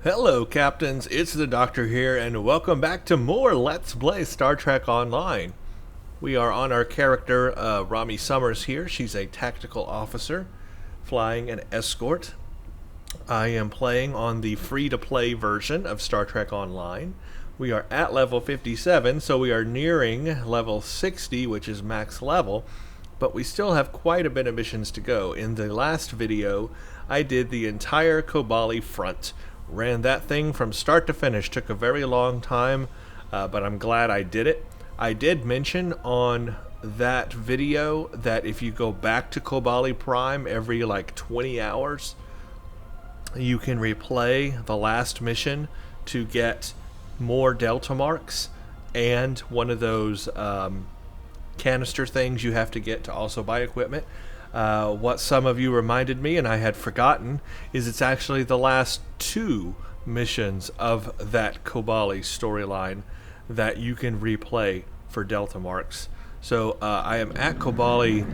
Hello, Captains. It's the Doctor here, and welcome back to more Let's Play Star Trek Online. We are on our character, Rami Summers here. She's a tactical officer flying an escort. I am playing on the free-to-play version of Star Trek Online. We are at level 57, so we are nearing level 60, which is max level, but we still have quite a bit of missions to go. In the last video, I did the entire Kobali front. Ran that thing from start to finish. Took a very long time, but I'm glad I did it. I did mention on that video that if you go back to Kobali Prime every like 20 hours, you can replay the last mission to get more Delta marks and one of those canister things you have to get to also buy equipment. What some of you reminded me, and I had forgotten, is it's actually the last two missions of that Kobali storyline that you can replay for Delta marks. So I am at Kobali,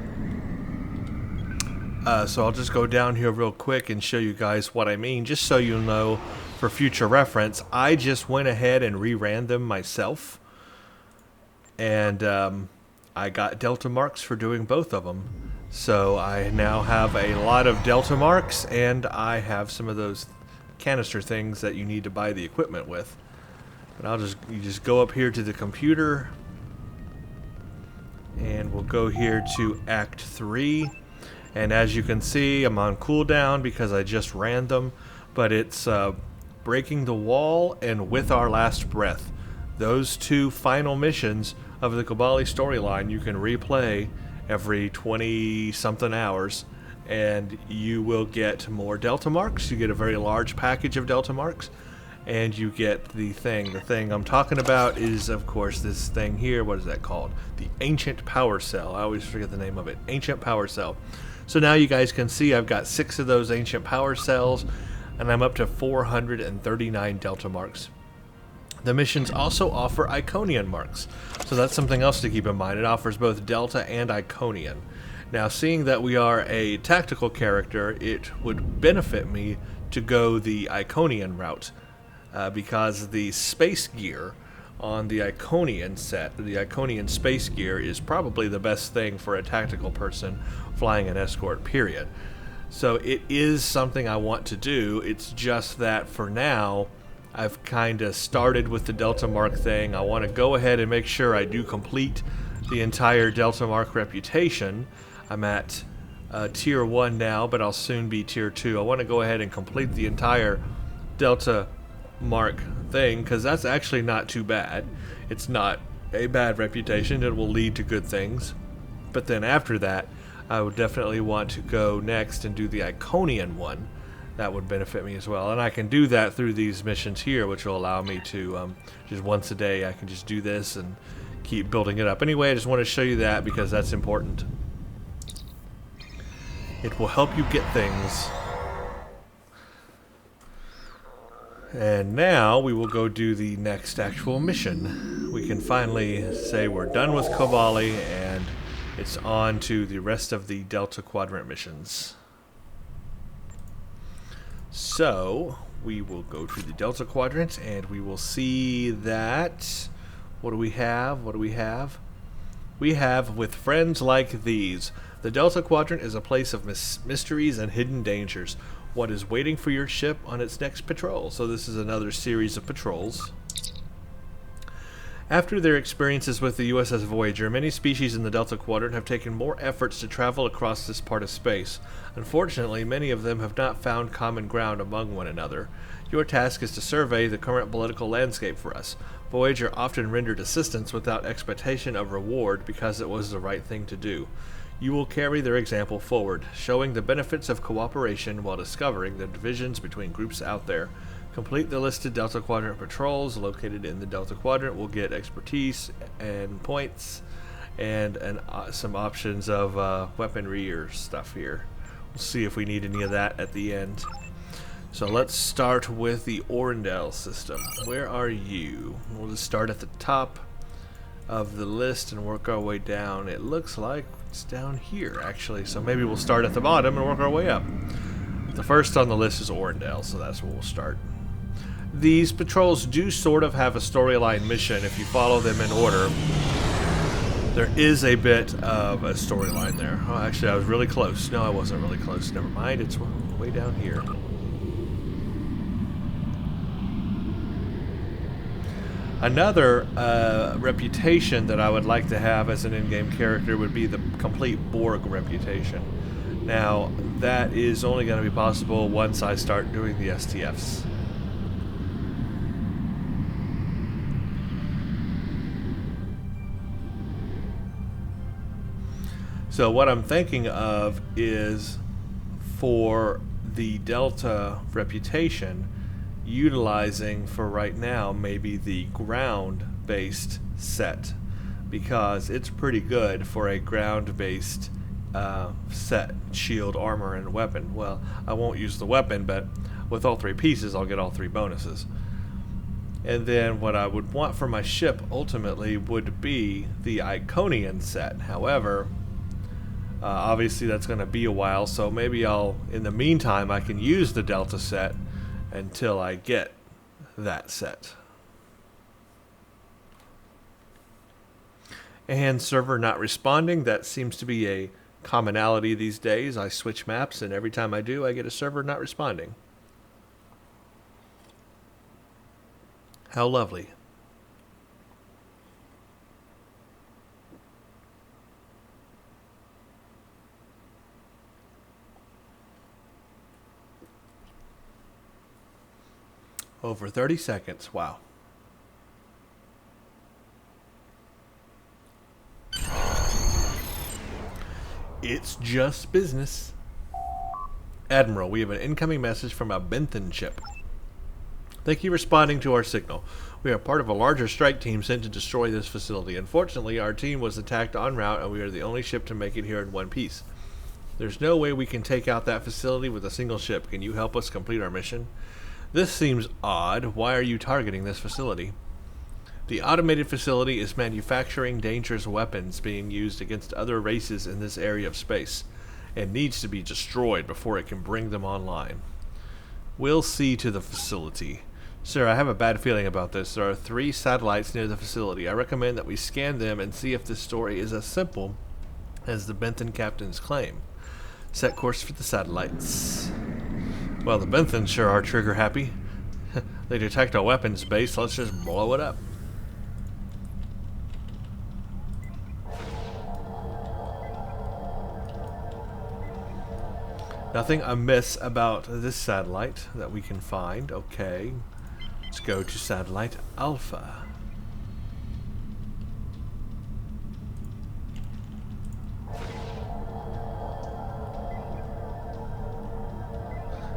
so I'll just go down here real quick and show you guys what I mean, just so you know for future reference. I just went ahead and reran them myself, and I got Delta marks for doing both of them. So I now have a lot of Delta marks, and I have some of those canister things that you need to buy the equipment with. But you just go up here to the computer, and we'll go here to Act 3. And as you can see, I'm on cooldown because I just ran them, but it's Breaking the Wall and With Our Last Breath. Those two final missions of the Kobali storyline you can replay every 20-something hours, and you will get more Delta marks. You get a very large package of Delta marks, and you get the thing. The thing I'm talking about is, of course, this thing here. What is that called? The Ancient Power Cell. I always forget the name of it. Ancient Power Cell. So now you guys can see I've got 6 of those Ancient Power Cells, and I'm up to 439 Delta marks. The missions also offer Iconian marks, so that's something else to keep in mind. It offers both Delta and Iconian. Now, seeing that we are a tactical character, it would benefit me to go the Iconian route, because the space gear on the Iconian set, the Iconian space gear, is probably the best thing for a tactical person flying an escort, period. So it is something I want to do. It's just that for now, I've kind of started with the Delta Mark thing. I want to go ahead and make sure I do complete the entire Delta Mark reputation. I'm at Tier 1 now, but I'll soon be Tier 2. I want to go ahead and complete the entire Delta Mark thing, because that's actually not too bad. It's not a bad reputation. It will lead to good things. But then after that, I would definitely want to go next and do the Iconian one. That would benefit me as well, and I can do that through these missions here, which will allow me to just once a day I can just do this and keep building it up. Anyway, I just want to show you that because that's important. It will help you get things. And now we will go do the next actual mission. We can finally say we're done with Kobali, and it's on to the rest of the Delta Quadrant missions. So, we will go to the Delta Quadrant, and we will see that... What do we have? What do we have? We have, with friends like these. The Delta Quadrant is a place of mysteries and hidden dangers. What is waiting for your ship on its next patrol? So this is another series of patrols. After their experiences with the USS Voyager, many species in the Delta Quadrant have taken more efforts to travel across this part of space. Unfortunately, many of them have not found common ground among one another. Your task is to survey the current political landscape for us. Voyager often rendered assistance without expectation of reward because it was the right thing to do. You will carry their example forward, showing the benefits of cooperation while discovering the divisions between groups out there. Complete the listed Delta Quadrant patrols located in the Delta Quadrant. Will get expertise and points and some options of weaponry or stuff here. We'll see if we need any of that at the end. So let's start with the Orendale system. Where are you? We'll just start at the top of the list and work our way down. It looks like it's down here, actually. So maybe we'll start at the bottom and work our way up. The first on the list is Orendale, so that's where we'll start. These patrols do sort of have a storyline mission if you follow them in order. There is a bit of a storyline there. Oh, actually, I was really close. No, I wasn't really close. Never mind. It's way down here. Another reputation that I would like to have as an in-game character would be the complete Borg reputation. Now, that is only going to be possible once I start doing the STFs. So what I'm thinking of is, for the Delta reputation, utilizing for right now maybe the ground-based set, because it's pretty good for a ground-based set, shield, armor, and weapon. Well, I won't use the weapon, but with all 3 pieces I'll get all 3 bonuses. And then what I would want for my ship ultimately would be the Iconian set. However, obviously that's going to be a while, so maybe in the meantime, I can use the Delta set until I get that set. And server not responding, that seems to be a commonality these days. I switch maps, and every time I do, I get a server not responding. How lovely. Over 30 seconds. Wow. It's just business. Admiral, we have an incoming message from a Benin ship. Thank you for responding to our signal. We are part of a larger strike team sent to destroy this facility. Unfortunately, our team was attacked en route, and we are the only ship to make it here in one piece. There's no way we can take out that facility with a single ship. Can you help us complete our mission? This seems odd. Why are you targeting this facility? The automated facility is manufacturing dangerous weapons being used against other races in this area of space, and needs to be destroyed before it can bring them online. We'll see to the facility. Sir, I have a bad feeling about this. There are 3 satellites near the facility. I recommend that we scan them and see if this story is as simple as the Benin captains claim. Set course for the satellites. Well, the Benthans sure are trigger happy. They detect a weapons base, let's just blow it up. Nothing amiss about this satellite that we can find. Okay, let's go to satellite Alpha.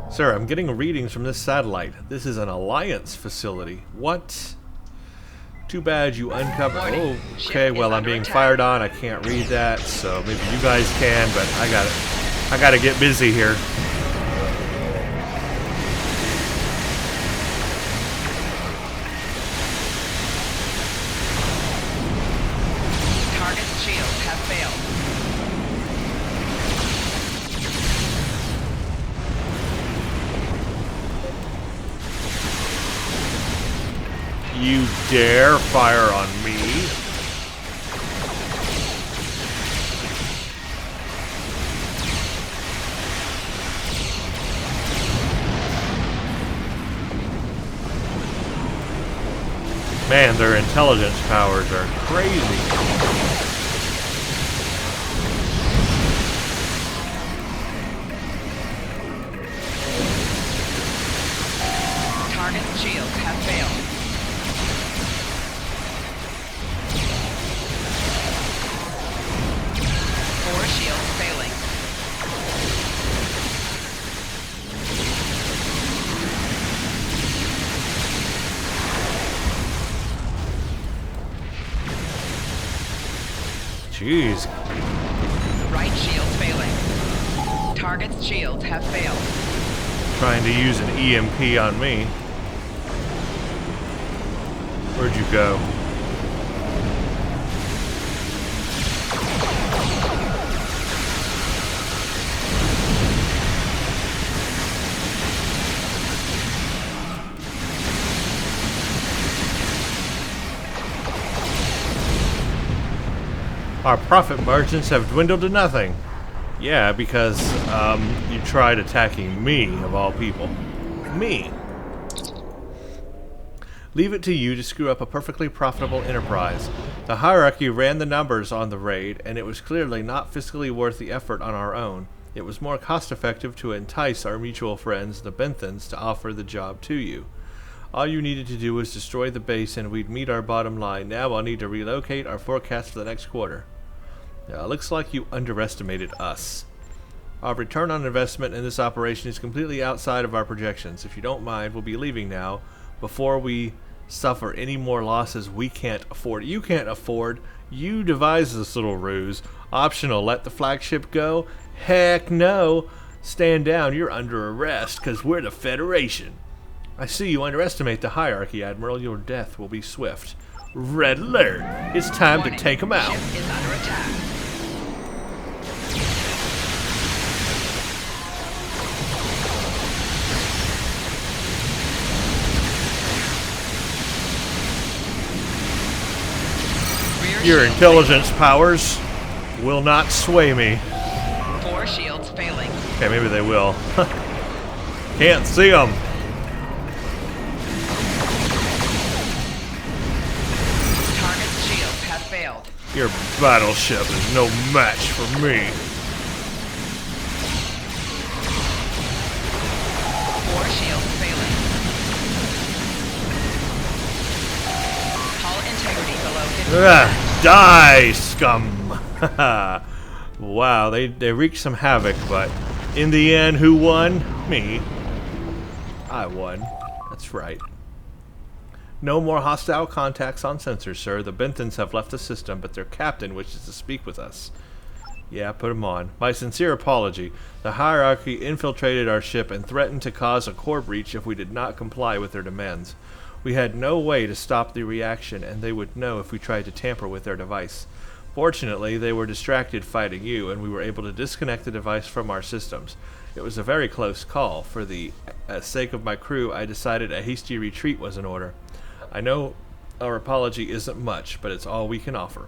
Sir, I'm getting readings from this satellite. This is an Alliance facility. What? Too bad you uncovered. Oh, okay, well, I'm being fired on. I can't read that, so maybe you guys can, but I gotta get busy here. Target shields have failed. You dare fire on me? Man, their intelligence powers are crazy. Target shields have failed. Shields failing. Jeez. Right shield failing. Target's shields have failed. Trying to use an EMP on me. Where'd you go? Our profit margins have dwindled to nothing. Yeah, because you tried attacking me, of all people. Me. Leave it to you to screw up a perfectly profitable enterprise. The hierarchy ran the numbers on the raid, and it was clearly not fiscally worth the effort on our own. It was more cost-effective to entice our mutual friends, the Benthans, to offer the job to you. All you needed to do was destroy the base, and we'd meet our bottom line. Now I'll need to relocate our forecast for the next quarter. Yeah, it looks like you underestimated us. Our return on investment in this operation is completely outside of our projections. If you don't mind, we'll be leaving now before we suffer any more losses we can't afford. You can't afford. You devised this little ruse. Optional, let the flagship go? Heck no. Stand down, you're under arrest, because we're the Federation. I see you underestimate the hierarchy, Admiral. Your death will be swift. Red alert. It's time to take them out. Ship is under attack. Your intelligence powers will not sway me. 4 shields failing. Okay, maybe they will. Can't see them. Target's shields have failed. Your battleship is no match for me. 4 shields failing. Hull integrity below 50%. Die, scum! Wow, they wreaked some havoc, but in the end, who won? Me. I won. That's right. No more hostile contacts on sensors, sir. The Benthans have left the system, but their captain wishes to speak with us. Yeah, put him on. My sincere apology. The hierarchy infiltrated our ship and threatened to cause a core breach if we did not comply with their demands. We had no way to stop the reaction, and they would know if we tried to tamper with their device. Fortunately, they were distracted fighting you, and we were able to disconnect the device from our systems. It was a very close call. For the sake of my crew, I decided a hasty retreat was in order. I know our apology isn't much, but it's all we can offer.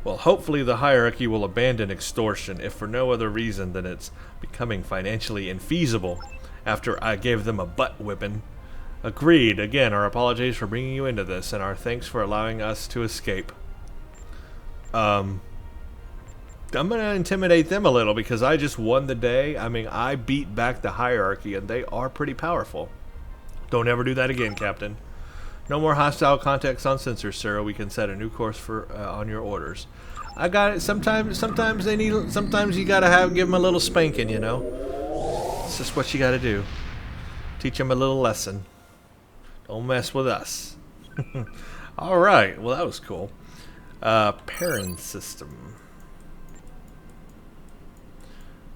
Well, hopefully the hierarchy will abandon extortion, if for no other reason than it's becoming financially infeasible after I gave them a butt whipping. Agreed. Again, our apologies for bringing you into this, and our thanks for allowing us to escape. I'm gonna intimidate them a little because I just won the day. I mean, I beat back the hierarchy, and they are pretty powerful. Don't ever do that again, Captain. No more hostile contacts on sensors, sir. We can set a new course for on your orders. I got it. Sometimes they need. Sometimes you gotta give them a little spanking. You know, it's just what you gotta do. Teach them a little lesson. Don't mess with us. All right. Well, that was cool. Parent system,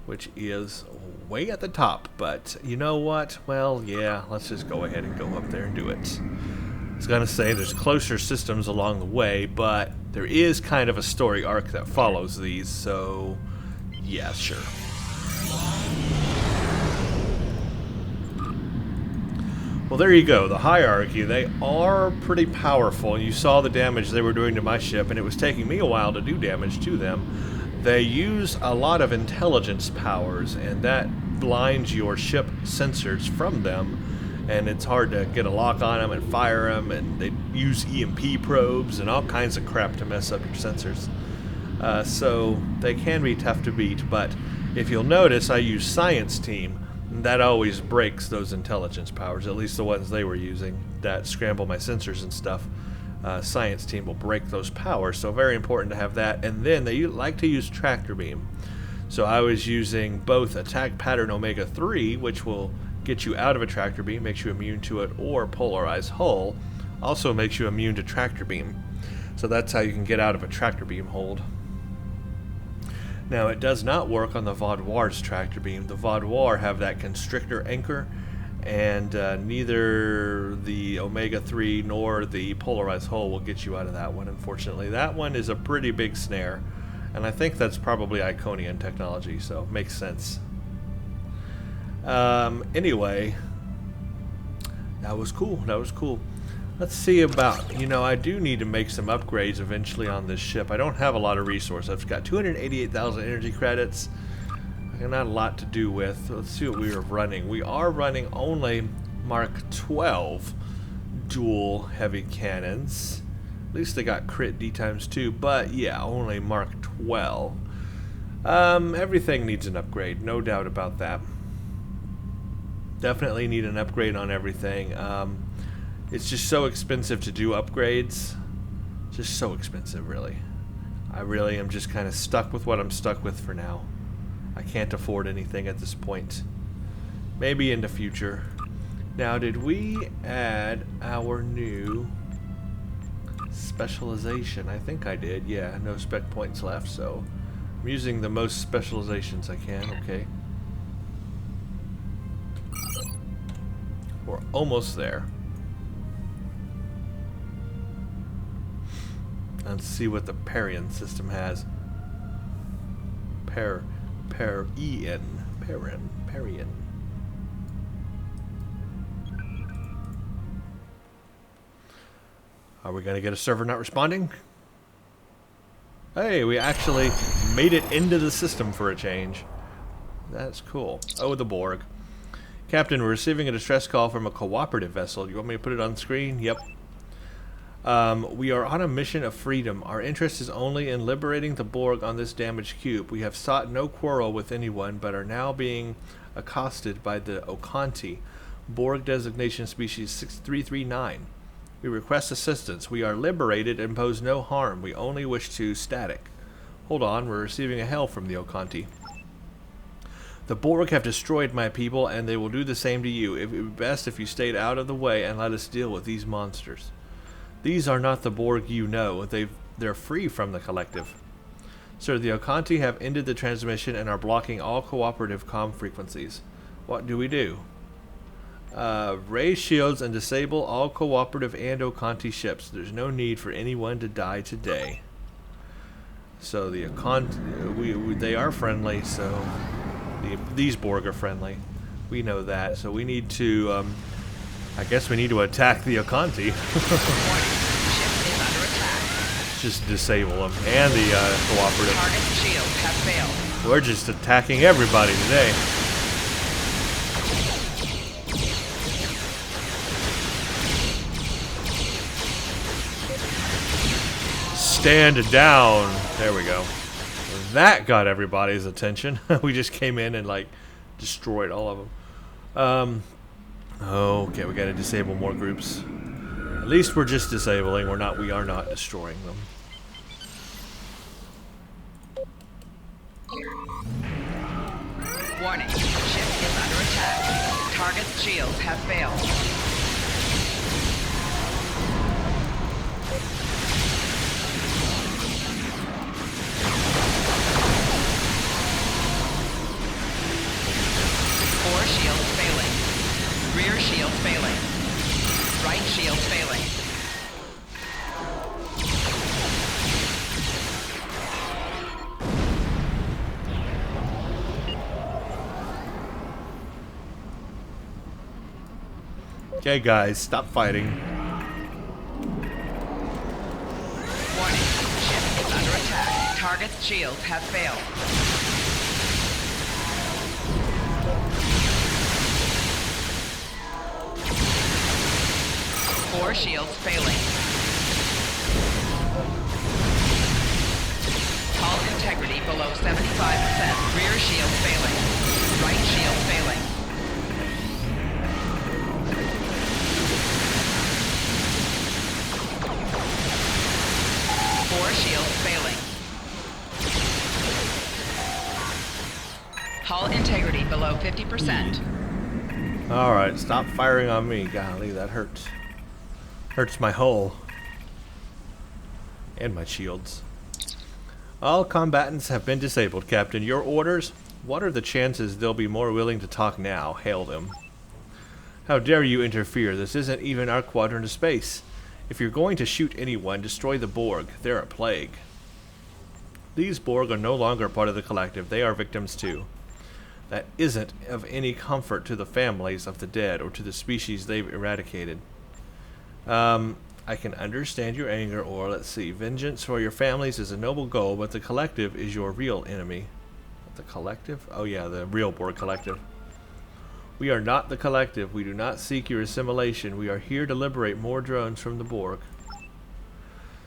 which is way at the top, but you know what? Well, yeah, let's just go ahead and go up there and do it. I was gonna say there's closer systems along the way, but there is kind of a story arc that follows these, so yeah, sure. Well, there you go. The hierarchy, they are pretty powerful. You saw the damage they were doing to my ship, and it was taking me a while to do damage to them. They use a lot of intelligence powers, and that blinds your ship sensors from them, and it's hard to get a lock on them and fire them, and they use EMP probes and all kinds of crap to mess up your sensors. So they can be tough to beat, but if you'll notice, I use Science Team. That always breaks those intelligence powers, at least the ones they were using that scramble my sensors and stuff. Science Team will break those powers, so very important to have that. And then they like to use Tractor Beam. So I was using both Attack Pattern Omega 3, which will get you out of a Tractor Beam, makes you immune to it, or Polarized Hull, also makes you immune to Tractor Beam. So that's how you can get out of a Tractor Beam hold. Now, it does not work on the Vaadwaur's Tractor Beam. The Vaadwaur have that Constrictor Anchor, and neither the Omega 3 nor the Polarized Hull will get you out of that one, unfortunately. That one is a pretty big snare, and I think that's probably Iconian technology, so it makes sense. Anyway, that was cool. That was cool. Let's see about, you know, I do need to make some upgrades eventually on this ship. I don't have a lot of resources. I've got 288,000 energy credits. Not a lot to do with. Let's see what we are running. We are running only Mark 12 dual heavy cannons. At least they got crit D times 2, but yeah, only Mark 12. Everything needs an upgrade, no doubt about that. Definitely need an upgrade on everything. It's just so expensive to do upgrades. Just so expensive, really. I really am just kind of stuck with what I'm stuck with for now. I can't afford anything at this point. Maybe in the future. Now, did we add our new specialization? I think I did. Yeah, no spec points left, so I'm using the most specializations I can. Okay. We're almost there. Let's see what the Parian system has. Parian. Are we going to get a server not responding? Hey, we actually made it into the system for a change. That's cool. Oh, the Borg. Captain, we're receiving a distress call from a cooperative vessel. You want me to put it on screen? Yep. We are on a mission of freedom. Our interest is only in liberating the Borg on this damaged cube. We have sought no quarrel with anyone, but are now being accosted by the Okanti, Borg designation species 6339. We request assistance. We are liberated and pose no harm. We only wish to static. Hold on, we're receiving a hail from the Okanti. The Borg have destroyed my people, and they will do the same to you. It would be best if you stayed out of the way and let us deal with these monsters. These are not the Borg you know. They're free from the collective. Sir, the Okanti have ended the transmission and are blocking all cooperative comm frequencies. What do we do? Raise shields and disable all cooperative and Okanti ships. There's no need for anyone to die today. So the Okanti, they are friendly, so these Borg are friendly. We know that, so we need to, I guess we need to attack the Okanti. Just disable them. And the cooperative. Target shields have failed. We're just attacking everybody today. Stand down. There we go. That got everybody's attention. We just came in and like destroyed all of them. Okay, we gotta disable more groups. At least we're just disabling. We are not destroying them. Warning, ship is under attack. Target shields have failed. Fore shields failing. Rear shield failing. Right shield failing. Okay, guys, stop fighting. Warning, ship is under attack. Target shields have failed. Fore shields failing. Hull integrity below 75%. Rear shield failing. Right shield failing. Fore shields failing. Hull integrity below 50%. Alright, stop firing on me. Golly, that hurts. Hurts my hull. And my shields. All combatants have been disabled, Captain. Your orders? What are the chances they'll be more willing to talk now? Hail them. How dare you interfere? This isn't even our quadrant of space. If you're going to shoot anyone, destroy the Borg. They're a plague. These Borg are no longer part of the collective. They are victims too. That isn't of any comfort to the families of the dead or to the species they've eradicated. I can understand your anger, or let's see. Vengeance for your families is a noble goal, but the collective is your real enemy. The collective? Oh yeah, the real Borg collective. We are not the collective. We do not seek your assimilation. We are here to liberate more drones from the Borg.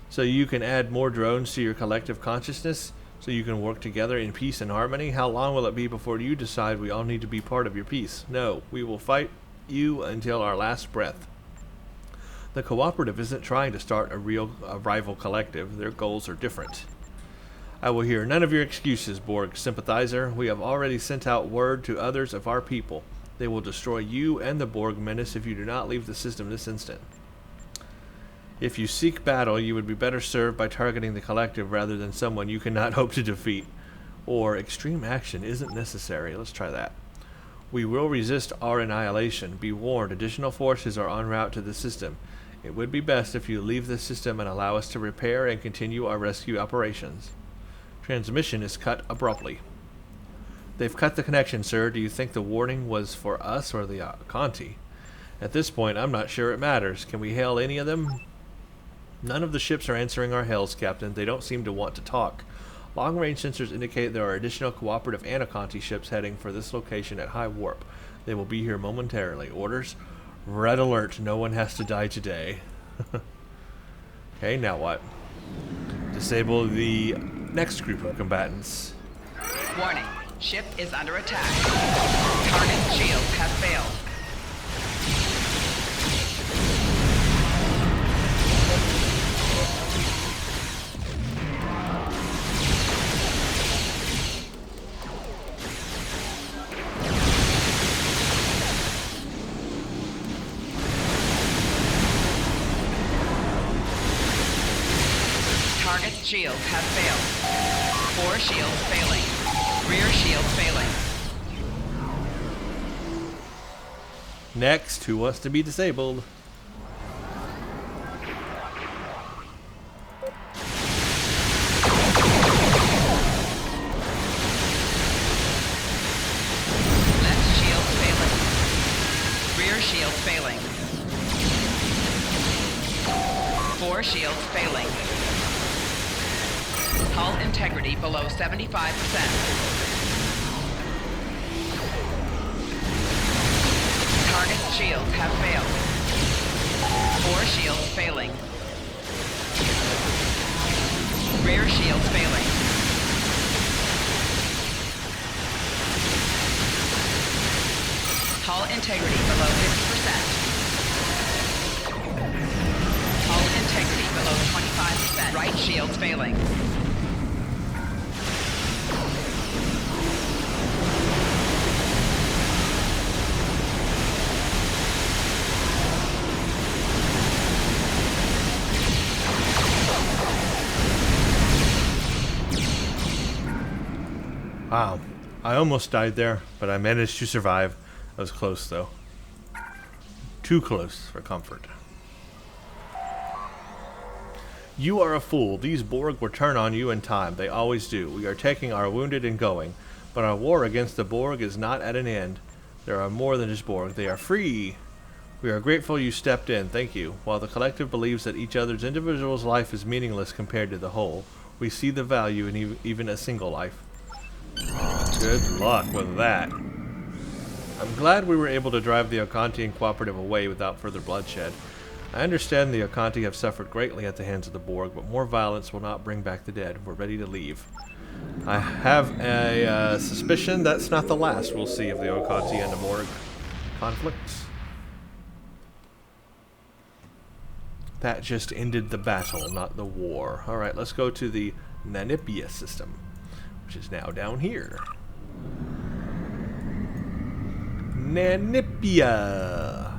So you can add more drones to your collective consciousness, so you can work together in peace and harmony? How long will it be before you decide we all need to be part of your peace? No, we will fight you until our last breath. The Cooperative isn't trying to start a rival collective. Their goals are different. I will hear none of your excuses, Borg sympathizer. We have already sent out word to others of our people. They will destroy you and the Borg menace if you do not leave the system this instant. If you seek battle, you would be better served by targeting the collective rather than someone you cannot hope to defeat. Or extreme action isn't necessary. Let's try that. We will resist our annihilation. Be warned, additional forces are en route to the system. It would be best if you leave the system and allow us to repair and continue our rescue operations. Transmission is cut abruptly. They've cut the connection, sir. Do you think the warning was for us or the Conti? At this point, I'm not sure it matters. Can we hail any of them? None of the ships are answering our hails, Captain. They don't seem to want to talk. Long-range sensors indicate there are additional Cooperative Anaconti ships heading for this location at high warp. They will be here momentarily. Orders? Red alert. No one has to die today. Okay, now what? Disable the next group of combatants. Warning. Ship is under attack. Target shields have failed. Target's shields have failed. 4 shields failing. Rear shield failing. Next, who wants to be disabled? Left shield failing. Rear shield failing. 4 shields failing. Hull integrity below 75%. Target shields have failed. 4 shields failing. Rear shields failing. Hull integrity below 50%. Hull integrity below 25%. Right shields failing. Wow, I almost died there, but I managed to survive. I was close, though. Too close for comfort. You are a fool. These Borg will turn on you in time. They always do. We are taking our wounded and going. But our war against the Borg is not at an end. There are more than just Borg. They are free. We are grateful you stepped in. Thank you. While the collective believes that each other's individual's life is meaningless compared to the whole, we see the value in even a single life. Good luck with that. I'm glad we were able to drive the Oconti and Cooperative away without further bloodshed. I understand the Oconti have suffered greatly at the hands of the Borg, but more violence will not bring back the dead. We're ready to leave. I have a suspicion that's not the last we'll see of the Oconti and the Borg conflicts. That just ended the battle, not the war. Alright, let's go to the Nanipia system, which is now down here. Nanipia.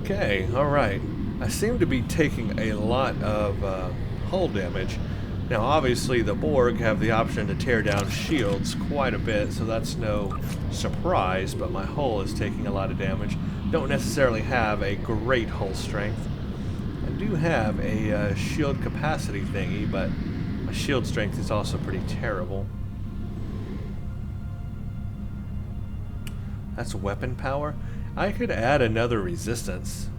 Okay, alright. I seem to be taking a lot of hull damage. Now obviously the Borg have the option to tear down shields quite a bit, so that's no surprise, but my hull is taking a lot of damage. Don't necessarily have a great hull strength. I do have a shield capacity thingy, but My shield strength is also pretty terrible. That's weapon power. I could add another resistance,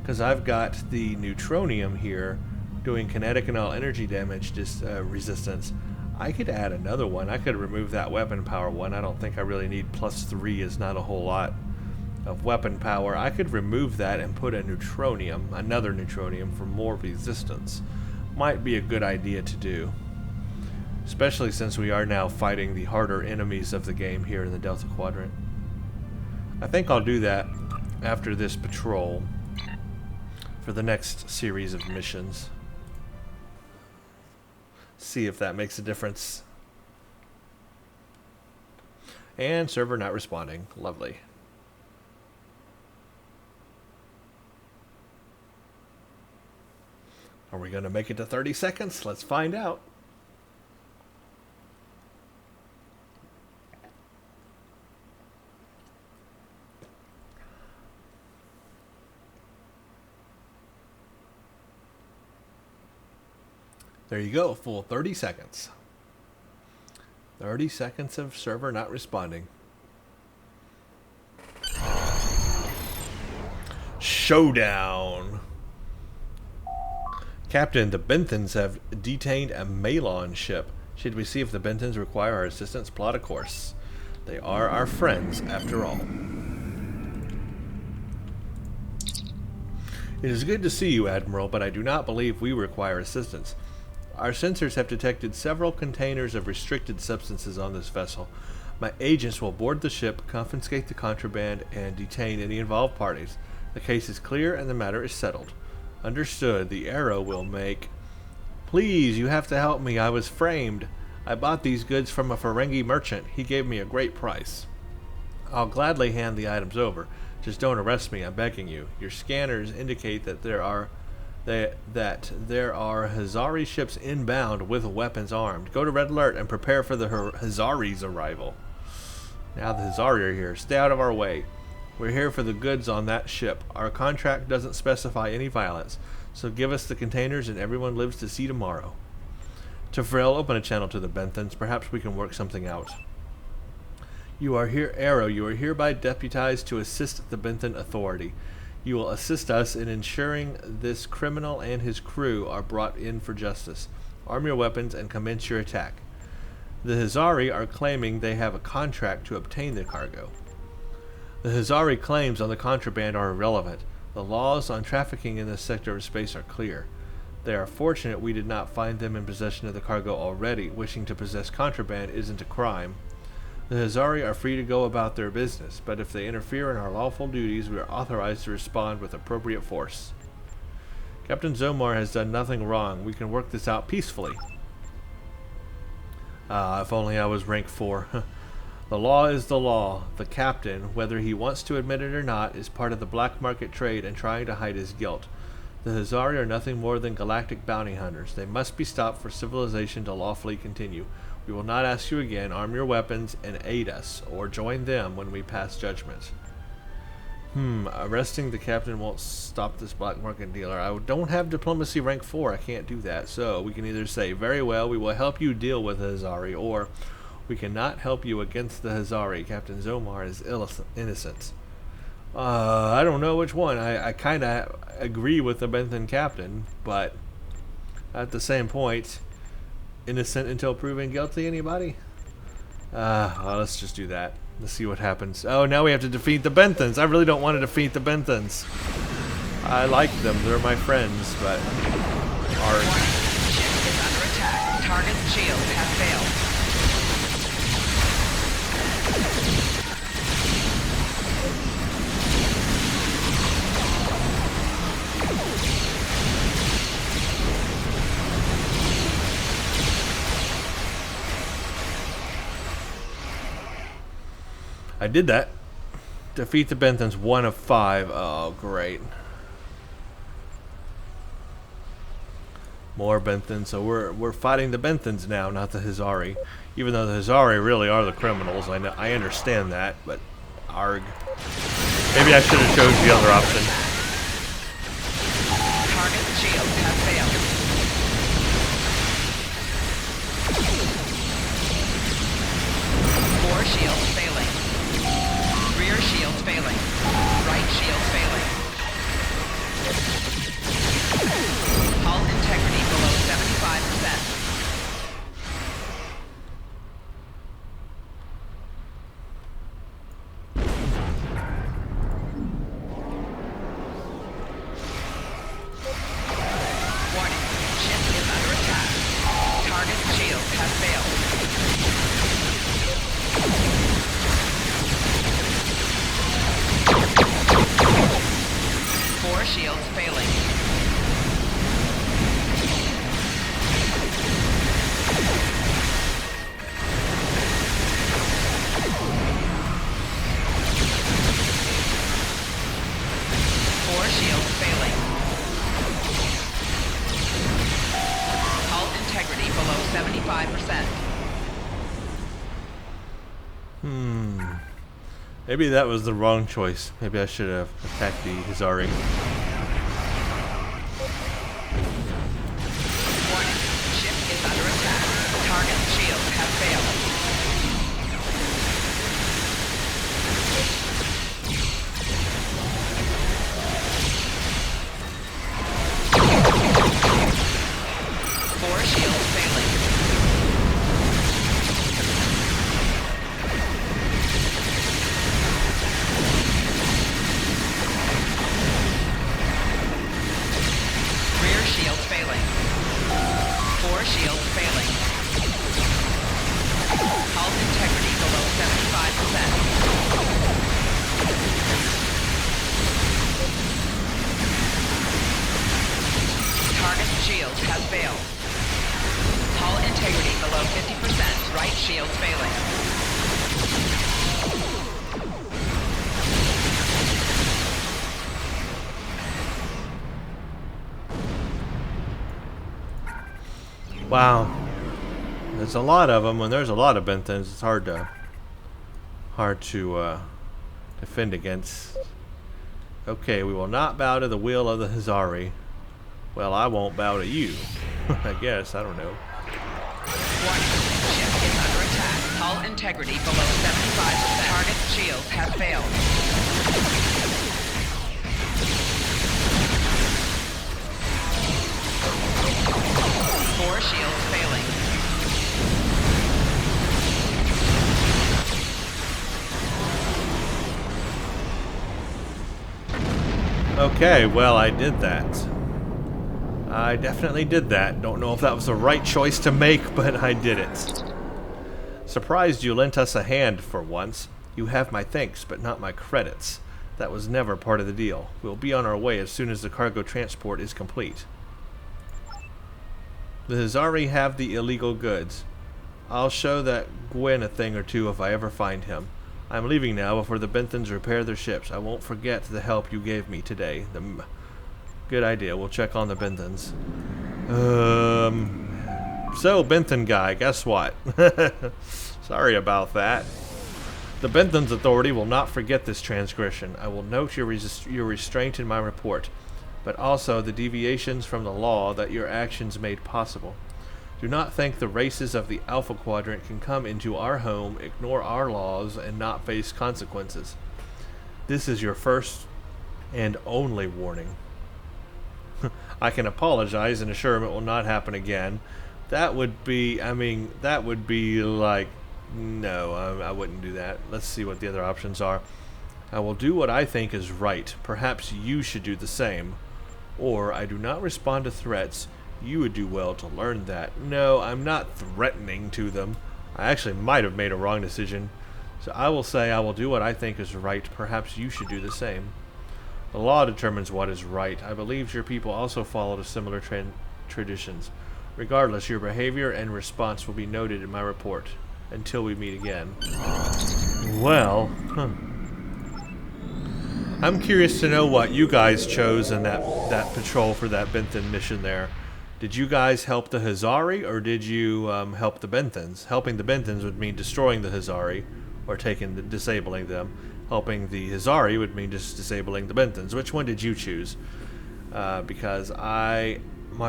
because I've got the neutronium here doing kinetic and all energy damage resistance. I could add another one. I could remove that weapon power one. I don't think I really need +3 is not a whole lot of weapon power. I could remove that and put a neutronium, another neutronium for more resistance. Might be a good idea to do, especially since we are now fighting the harder enemies of the game here in the Delta Quadrant. I think I'll do that after this patrol for the next series of missions. See if that makes a difference. And server not responding. Lovely. Are we going to make it to 30 seconds? Let's find out. There you go, full 30 seconds. 30 seconds of server not responding. Showdown. Captain, the Benthans have detained a Malon ship. Should we see if the Benthans require our assistance? Plot a course. They are our friends, after all. It is good to see you, Admiral, but I do not believe we require assistance. Our sensors have detected several containers of restricted substances on this vessel. My agents will board the ship, confiscate the contraband, and detain any involved parties. The case is clear and the matter is settled. Understood. The Arrow will make... Please, you have to help me. I was framed. I bought these goods from a Ferengi merchant. He gave me a great price. I'll gladly hand the items over. Just don't arrest me, I'm begging you. Your scanners indicate that there are Hazari ships inbound with weapons armed. Go to Red Alert and prepare for the Hazari's arrival. Now the Hazari are here. Stay out of our way. We're here for the goods on that ship. Our contract doesn't specify any violence, so give us the containers and everyone lives to see tomorrow. Tafrel, open a channel to the Benthans. Perhaps we can work something out. You are here, Arrow. You are hereby deputized to assist the Benthan Authority. You will assist us in ensuring this criminal and his crew are brought in for justice. Arm your weapons and commence your attack. The Hazari are claiming they have a contract to obtain the cargo. The Hazari claims on the contraband are irrelevant. The laws on trafficking in this sector of space are clear. They are fortunate we did not find them in possession of the cargo already. Wishing to possess contraband isn't a crime. The Hazari are free to go about their business, but if they interfere in our lawful duties, we are authorized to respond with appropriate force. Captain Zomar has done nothing wrong. We can work this out peacefully. If only I was rank 4. The law is the law. The captain, whether he wants to admit it or not, is part of the black market trade and trying to hide his guilt. The Hazari are nothing more than galactic bounty hunters. They must be stopped for civilization to lawfully continue. We will not ask you again. Arm your weapons and aid us, or join them when we pass judgment. Arresting the captain won't stop this black market dealer. I don't have diplomacy rank 4. I can't do that. So we can either say, very well, we will help you deal with the Hazari, or we cannot help you against the Hazari. Captain Zomar is innocent. I don't know which one. I kind of agree with the Benthan captain, but at the same point, innocent until proven guilty, anybody? Well, let's just do that. Let's see what happens. Oh, now we have to defeat the Benthans. I really don't want to defeat the Benthans. I like them. They're my friends, but... Ship is under attack. Target's shields have failed. I did that. Defeat the Benthans, 1 of 5. Oh, great. More Benthans. So we're fighting the Benthans now, not the Hazari. Even though the Hazari really are the criminals. I know, I understand that, but arg. Maybe I should have chose the other option. Target shields have failed. 4 shields failing. Shields failing. Hull integrity below 75%. Maybe that was the wrong choice. Maybe I should have attacked the Hizari. Warning. Ship is under attack. Target shields have failed. Shields has failed. Hull integrity below 50%. Right shield failing. Wow. There's a lot of them. When there's a lot of Benthans, it's hard to defend against. Okay, we will not bow to the will of the Hizari. Well, I won't bow to you. I guess. I don't know. Warning. Ship is under attack. Hull integrity below 75%. Target shields have failed. Four shields failing. Okay, well, I did that. I definitely did that. Don't know if that was the right choice to make, but I did it. Surprised you lent us a hand for once. You have my thanks, but not my credits. That was never part of the deal. We'll be on our way as soon as the cargo transport is complete. The Hizari have the illegal goods. I'll show that Gwen a thing or two if I ever find him. I'm leaving now before the Benthans repair their ships. I won't forget the help you gave me today. Good idea. We'll check on the Benthans. So, Benthan guy, guess what? Sorry about that. The Benthans Authority will not forget this transgression. I will note your restraint in my report, but also the deviations from the law that your actions made possible. Do not think the races of the Alpha Quadrant can come into our home, ignore our laws, and not face consequences. This is your first and only warning. I can apologize and assure him it will not happen again. That would be, that would be like, no, I wouldn't do that. Let's see what the other options are. I will do what I think is right. Perhaps you should do the same. Or, I do not respond to threats. You would do well to learn that. No, I'm not threatening to them. I actually might have made a wrong decision. So I will say I will do what I think is right. Perhaps you should do the same. The law determines what is right. I believe your people also followed similar traditions. Regardless, your behavior and response will be noted in my report. Until we meet again. Well, I'm curious to know what you guys chose in that patrol for that Benthan mission there. Did you guys help the Hizari, or did you help the Benthans? Helping the Benthans would mean destroying the Hizari, or disabling them. Helping the Hizari would mean just disabling the Benthans. Which one did you choose? Because my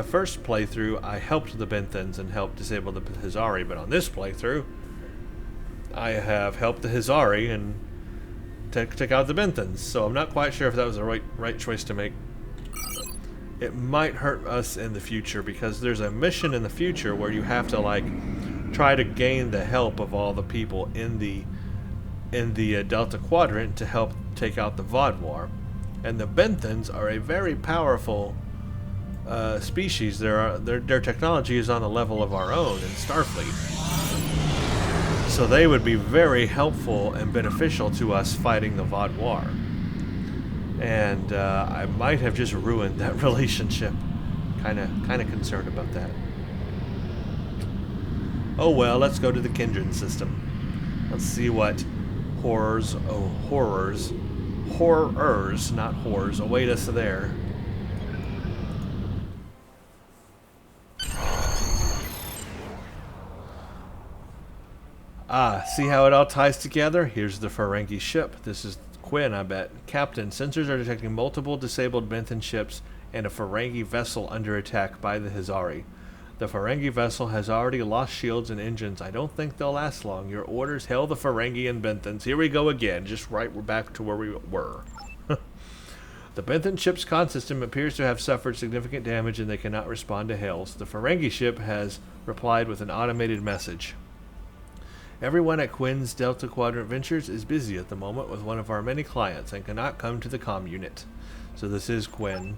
first playthrough, I helped the Benthans and helped disable the Hizari, but on this playthrough, I have helped the Hizari and took out the Benthans. So I'm not quite sure if that was the right choice to make. It might hurt us in the future, because there's a mission in the future where you have to try to gain the help of all the people in the Delta Quadrant to help take out the Vaadwaur. And the Benthans are a very powerful species. Their technology is on the level of our own in Starfleet. So they would be very helpful and beneficial to us fighting the Vaadwaur. And I might have just ruined that relationship. Kind of concerned about that. Oh well, let's go to the kindred system. Let's see what horrors, not horrors, await us there. Ah, see how it all ties together? Here's the Ferengi ship. This is Quinn, I bet. Captain, sensors are detecting multiple disabled Benthan ships and a Ferengi vessel under attack by the Hizari. The Ferengi vessel has already lost shields and engines. I don't think they'll last long. Your orders, hail the Ferengi and Benthans. Here we go again. Just right, we're back to where we were. The Benthan ship's con system appears to have suffered significant damage and they cannot respond to hails. The Ferengi ship has replied with an automated message. Everyone at Quinn's Delta Quadrant Ventures is busy at the moment with one of our many clients and cannot come to the comm unit. So this is Quinn.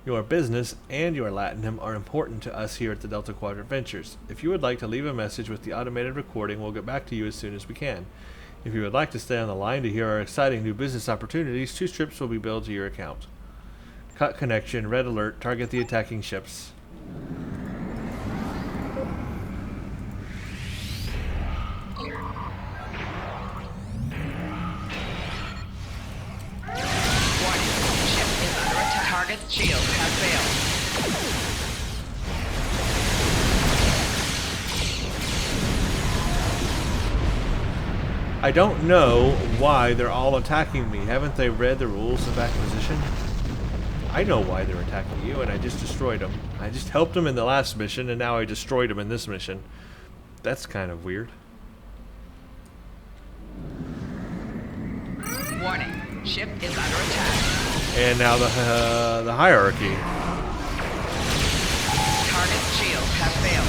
Your business and your Latinum are important to us here at the Delta Quadrant Ventures. If you would like to leave a message with the automated recording, we'll get back to you as soon as we can. If you would like to stay on the line to hear our exciting new business opportunities, 2 strips will be billed to your account. Cut connection, red alert, target the attacking ships. Target's shield has failed. I don't know why they're all attacking me. Haven't they read the rules of acquisition? I know why they're attacking you, and I just destroyed them. I just helped them in the last mission, and now I destroyed them in this mission. That's kind of weird. Warning, ship is under attack. And now the hierarchy. Target's shield has failed.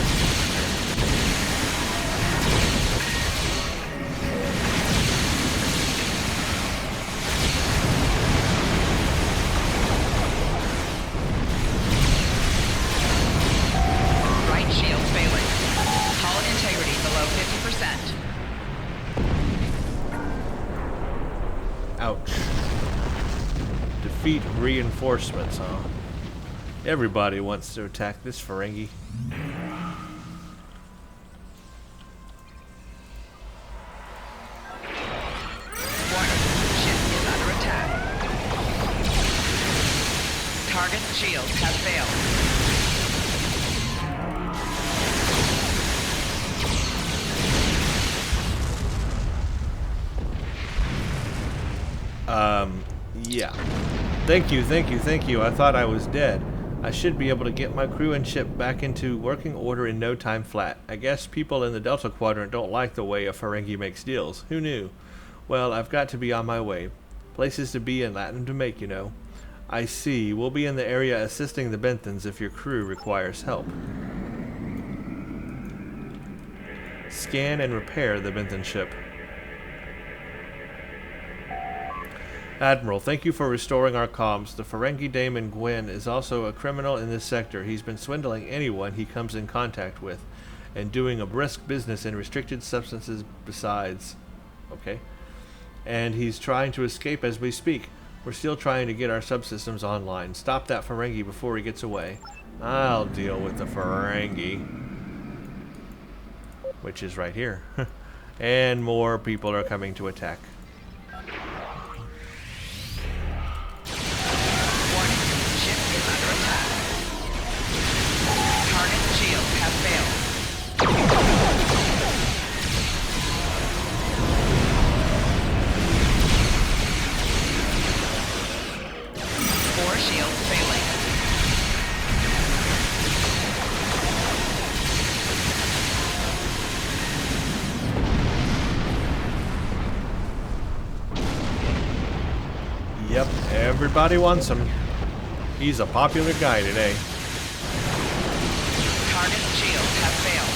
Right shield failing. Hull integrity below 50%. Ouch. Defeat reinforcements, huh? Everybody wants to attack this Ferengi. Warning, ship is under attack. Target's shield has failed. Yeah. Thank you. I thought I was dead. I should be able to get my crew and ship back into working order in no time flat. I guess people in the Delta Quadrant don't like the way a Ferengi makes deals. Who knew? Well, I've got to be on my way. Places to be and Latin to make, you know. I see. We'll be in the area assisting the Benthans if your crew requires help. Scan and repair the Benthan ship. Admiral, thank you for restoring our comms. The Ferengi Daemon Gwyn is also a criminal in this sector. He's been swindling anyone he comes in contact with, and doing a brisk business in restricted substances besides. Okay. And he's trying to escape as we speak. We're still trying to get our subsystems online. Stop that Ferengi before he gets away. I'll deal with the Ferengi. Which is right here. And more people are coming to attack. Yep, everybody wants him. He's a popular guy today. Target's shields have failed.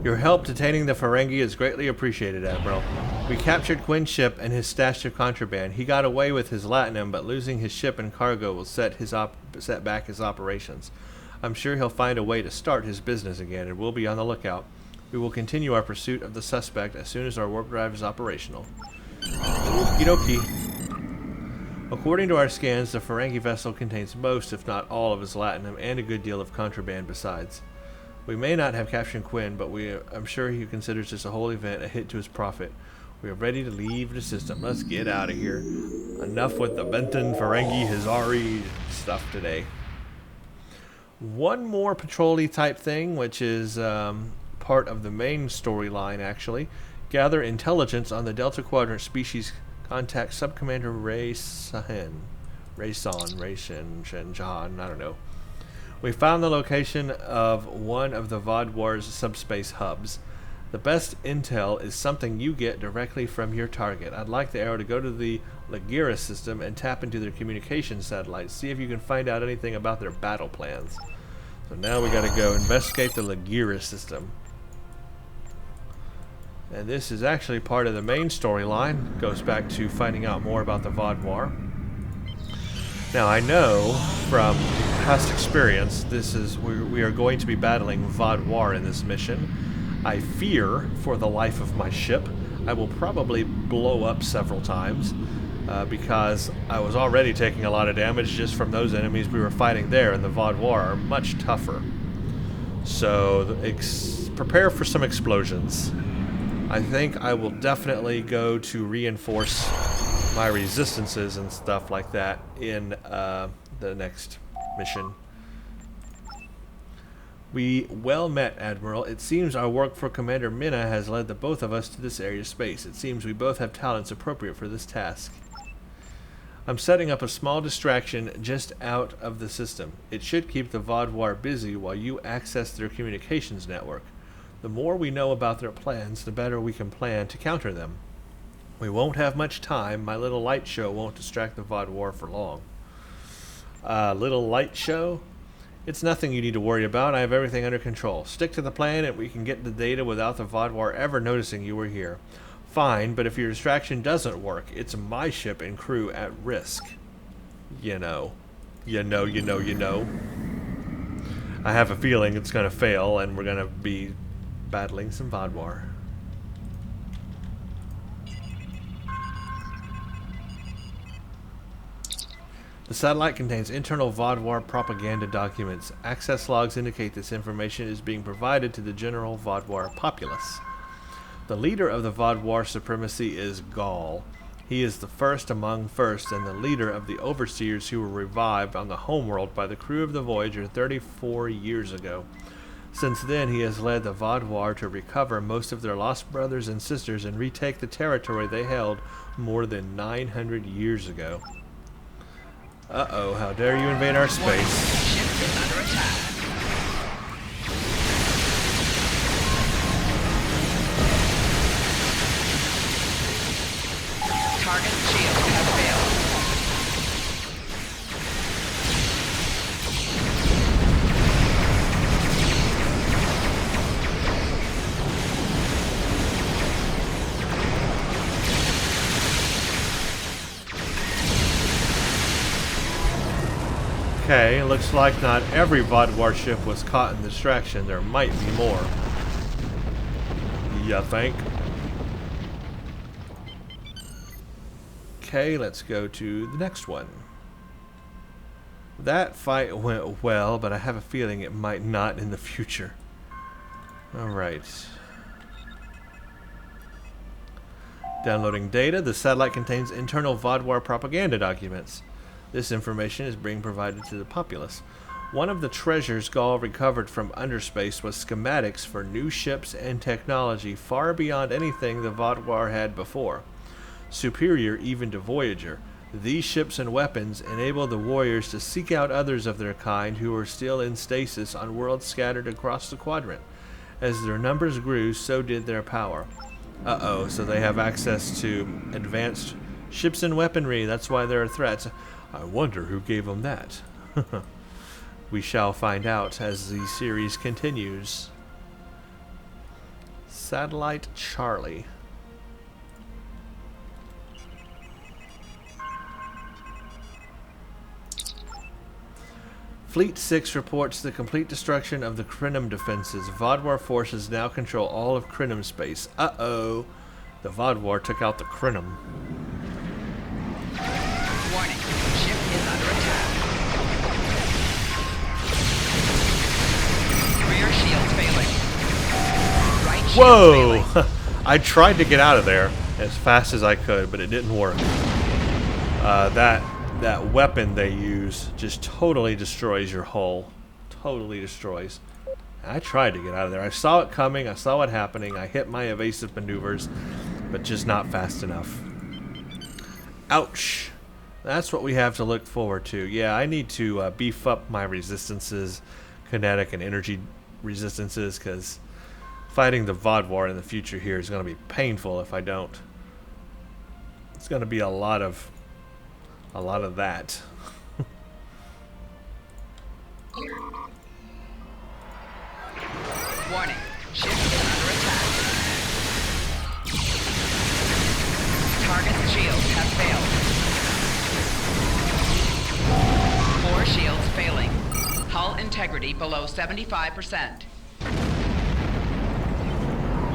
Your help detaining the Ferengi is greatly appreciated, Admiral. We captured Quinn's ship and his stash of contraband. He got away with his latinum, but losing his ship and cargo will set back his operations. I'm sure he'll find a way to start his business again, and we'll be on the lookout. We will continue our pursuit of the suspect as soon as our warp drive is operational. Okie dokie. According to our scans, the Ferengi vessel contains most, if not all, of his latinum and a good deal of contraband besides. We may not have captured Quinn, but I'm sure he considers this a whole event a hit to his profit. We are ready to leave the system. Let's get out of here. Enough with the Benton, Ferengi, Hizari stuff today. One more patrol-y type thing, which is part of the main storyline, actually. Gather intelligence on the Delta Quadrant species. Contact Subcommander Rayson, I don't know. We found the location of one of the Vaadwaur's subspace hubs. The best intel is something you get directly from your target. I'd like the arrow to go to the Lagira system and tap into their communication satellites. See if you can find out anything about their battle plans. So now we gotta go investigate the Lagira system. And this is actually part of the main storyline. Goes back to finding out more about the Vaadwaur. Now I know from past experience, we are going to be battling Vaadwaur in this mission. I fear for the life of my ship. I will probably blow up several times because I was already taking a lot of damage just from those enemies we were fighting there, and the Vaadwaur are much tougher. So prepare for some explosions. I think I will definitely go to reinforce my resistances and stuff like that in the next mission. We well met, Admiral. It seems our work for Commander Minna has led the both of us to this area of space. It seems we both have talents appropriate for this task. I'm setting up a small distraction just out of the system. It should keep the Vaadwaur busy while you access their communications network. The more we know about their plans, the better we can plan to counter them. We won't have much time. My little light show won't distract the Vaadwaur for long. Little light show? It's nothing you need to worry about. I have everything under control. Stick to the plan and we can get the data without the Vaadwaur ever noticing you were here. Fine, but if your distraction doesn't work, it's my ship and crew at risk. You know. I have a feeling it's going to fail and we're going to be battling some Vaadwaur. The satellite contains internal Vaadwaur propaganda documents. Access logs indicate this information is being provided to the general Vaadwaur populace. The leader of the Vaadwaur supremacy is Gaul. He is the first among first and the leader of the overseers who were revived on the homeworld by the crew of the Voyager 34 years ago. Since then, he has led the Vaadwaur to recover most of their lost brothers and sisters and retake the territory they held more than 900 years ago. Uh-oh, how dare you invade our space. Ship is under attack. Target shield has failed. Okay, looks like not every Vaadwaur ship was caught in distraction. There might be more. You think? Okay, let's go to the next one. That fight went well, but I have a feeling it might not in the future. Alright. Downloading data. The satellite contains internal Vaadwaur propaganda documents. This information is being provided to the populace. One of the treasures Gaul recovered from underspace was schematics for new ships and technology far beyond anything the Vaadwaur had before. Superior even to Voyager, these ships and weapons enabled the warriors to seek out others of their kind who were still in stasis on worlds scattered across the quadrant. As their numbers grew, so did their power. Uh-oh, so they have access to advanced ships and weaponry. That's why there are threats. I wonder who gave them that. We shall find out as the series continues. Satellite Charlie. Fleet 6 reports the complete destruction of the Crinum defenses. Vaadwaur forces now control all of Crinum space. Uh-oh. The Vaadwaur took out the Crinum. Warning. Ship is under attack. Rear shield failing. Right shield Whoa! failing. I tried to get out of there as fast as I could, but it didn't work. That weapon they use just totally destroys your hull. Totally destroys. I tried to get out of there. I saw it coming. I saw it happening. I hit my evasive maneuvers, but just not fast enough. Ouch. That's what we have to look forward to. Yeah, I need to beef up my resistances, kinetic and energy resistances, because fighting the Vaadwaur in the future here is going to be painful if I don't. It's going to be a lot of that. Warning. Ship is under attack. Target's shields have failed. 4 shields failing. Hull integrity below 75%.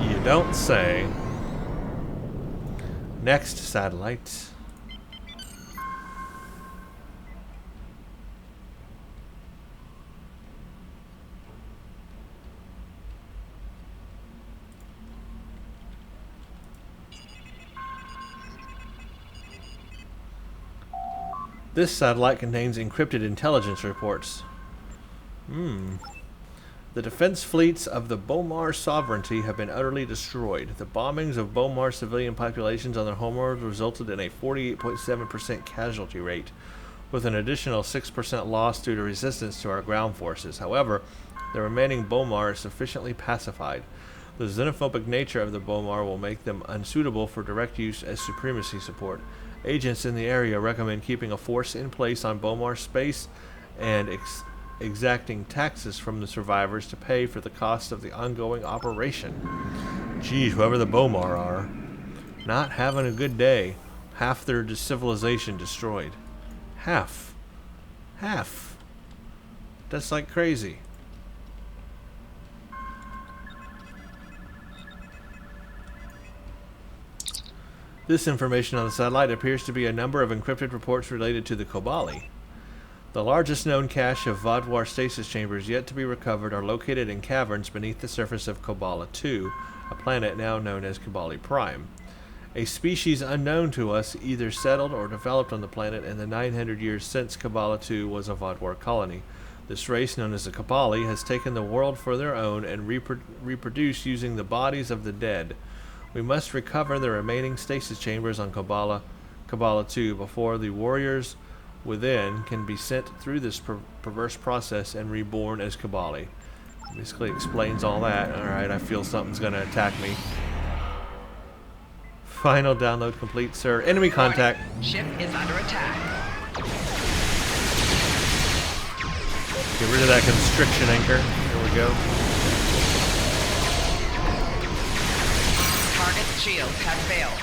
You don't say. Next satellite. This satellite contains encrypted intelligence reports. The defense fleets of the Bomar sovereignty have been utterly destroyed. The bombings of Bomar civilian populations on their homeworld resulted in a 48.7% casualty rate, with an additional 6% loss due to resistance to our ground forces. However, the remaining Bomar are sufficiently pacified. The xenophobic nature of the Bomar will make them unsuitable for direct use as supremacy support. Agents in the area recommend keeping a force in place on Bomar space and exacting taxes from the survivors to pay for the cost of the ongoing operation. Geez, whoever the Bomar are, not having a good day. Half their civilization destroyed. Half. That's like crazy. This information on the satellite appears to be a number of encrypted reports related to the Kobali. The largest known cache of Vaadwaur stasis chambers yet to be recovered are located in caverns beneath the surface of Kobali 2, a planet now known as Kobali Prime. A species unknown to us either settled or developed on the planet in the 900 years since Kobali 2 was a Vaadwaur colony. This race, known as the Kobali, has taken the world for their own and reproduce using the bodies of the dead. We must recover the remaining stasis chambers on Kobali 2 before the warriors within can be sent through this perverse process and reborn as Kobali. Basically explains all that. Alright, I feel something's going to attack me. Final download complete, sir. Enemy contact. Ship is under attack. Get rid of that constriction anchor. There we go. Target's shields have failed.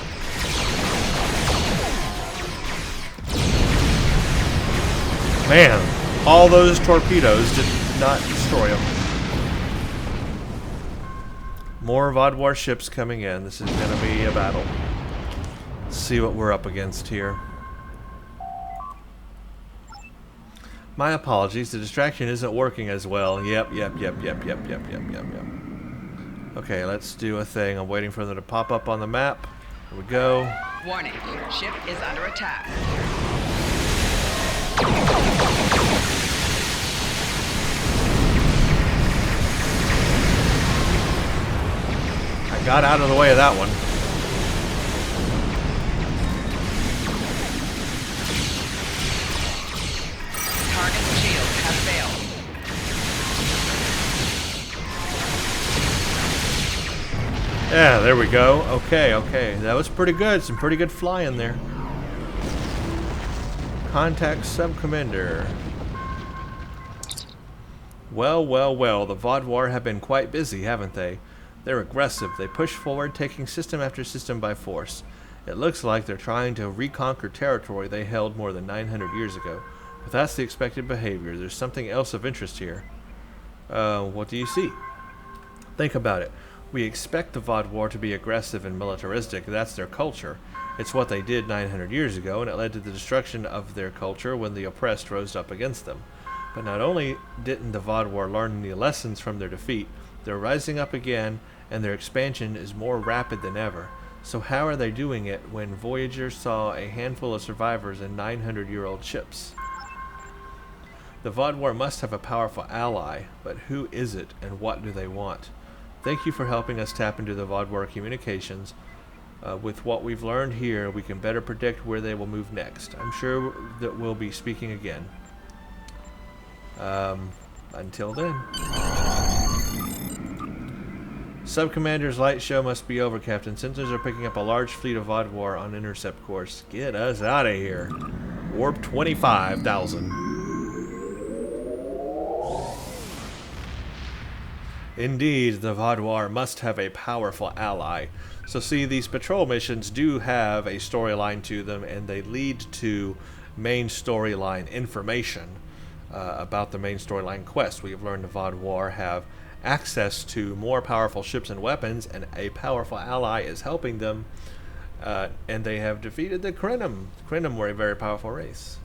Man, all those torpedoes did not destroy them. More Vaadwaur ships coming in. This is going to be a battle. Let's see what we're up against here. My apologies, the distraction isn't working as well. Yep. Okay, let's do a thing. I'm waiting for them to pop up on the map. Here we go. Warning, ship is under attack. I got out of the way of that one. Target's shields have failed. Yeah, there we go. Okay. That was pretty good. Some pretty good flying there. Contact Subcommander. Well. The Vaadwaur have been quite busy, haven't they? They're aggressive. They push forward, taking system after system by force. It looks like they're trying to reconquer territory they held more than 900 years ago. But that's the expected behavior. There's something else of interest here. What do you see? Think about it. We expect the Vaadwaur to be aggressive and militaristic. That's their culture. It's what they did 900 years ago, and it led to the destruction of their culture when the oppressed rose up against them. But not only didn't the Vaadwaur learn any lessons from their defeat, they're rising up again, and their expansion is more rapid than ever. So how are they doing it when Voyager saw a handful of survivors in 900-year-old ships? The Vaadwaur must have a powerful ally, but who is it and what do they want? Thank you for helping us tap into the Vaadwaur communications. With what we've learned here, we can better predict where they will move next. I'm sure that we'll be speaking again. Until then. Subcommander's light show must be over, Captain. Sensors are picking up a large fleet of Vaadwaur on intercept course. Get us out of here. Warp 25,000. Indeed, the Vaadwaur must have a powerful ally. So see, these patrol missions do have a storyline to them, and they lead to main storyline information about the main storyline quest. We have learned the Vaadwaur have access to more powerful ships and weapons, and a powerful ally is helping them, and they have defeated the Krenim. Krenim were a very powerful race.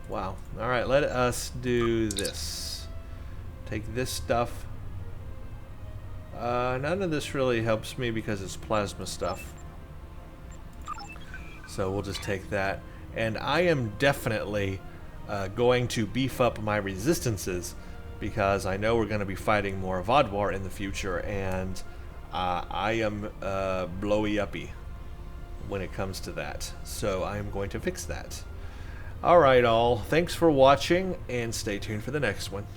Wow. Alright, let us do this. Take this stuff. None of this really helps me because it's plasma stuff. So we'll just take that. And I am definitely going to beef up my resistances because I know we're going to be fighting more Vaadwaur in the future, and I am blowy uppy when it comes to that. So I am going to fix that. Alright all, thanks for watching, and stay tuned for the next one.